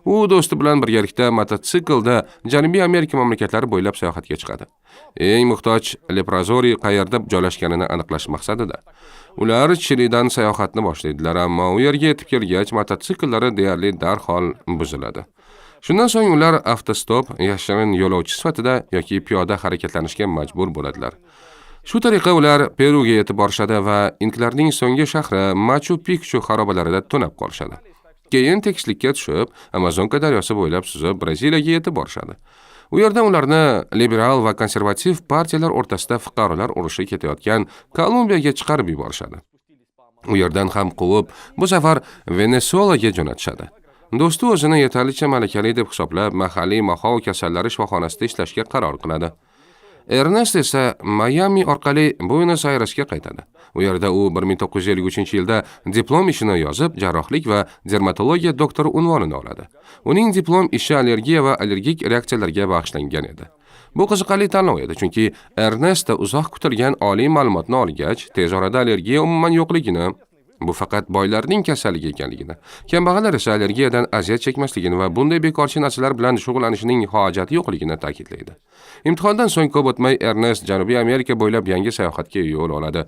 U do'sti bilan birgalikda mototsiklda Janubiy Amerika mamlakatlari bo'ylab sayohatga chiqadi. Eng muhtoj Leprozoriy qayerda joylashganini aniqlash maqsadida. Ular Chilidan sayohatni boshlaydilar, ammo u yerga yetib kelgach mototsikllari deyarli darhol buziladi. Shundan so'ng ular avtostop, yashirin yo'lovchi sifatida yoki piyoda harakatlanishga majbur bo'ladilar. Shu tariqa ular Peruga yetib borishadi va inklarning so'nggi shahri Machu Picchu xarobalarida tunab qolishadi. Keyin tekislikka tushib, Amazonka daryosi bo'ylab suzib Braziliyaga yetib borishadi. U yerda ularni liberal va konservativ partiyalar o'rtasida fuqarolar urushi ketayotgan Kolumbiyaga chiqarib yuborishadi. U yerdan ham quvib, bu safar Venezuelaga jo'natishadi. Do'sti o'zini yetarlicha malakali deb hisoblab, mahalliy mahov kasallari shifoxonasida ishlashga qaror qiladi. Ernest esa Miami orqali Buenos Airesga qaytadi. U yerda u 1953-yilda diplom ishini yozib, jarrohlik va dermatologiya doktori unvonini oladi. Uning diplom ishi allergiya va allergik reaksiyalarga bag'ishlangan edi. Bu qiziqarli tanlov edi, chunki Ernest uzoq kutilgan oliy ma'lumotni olgach, tez orada allergiya umuman yo'qligini, bu faqat boylarning kasalligi ekanligini, kambag'allar esa allergiyadan aziyat chekmasligini va bunday bekorchi narsalar bilan shug'ullanishining hojati yo'qligini ta'kidlaydi. Imtihondan so'ng ko'p o'tmay Ernest Janubiy Amerika bo'ylab yangi sayohatga yo'l oladi.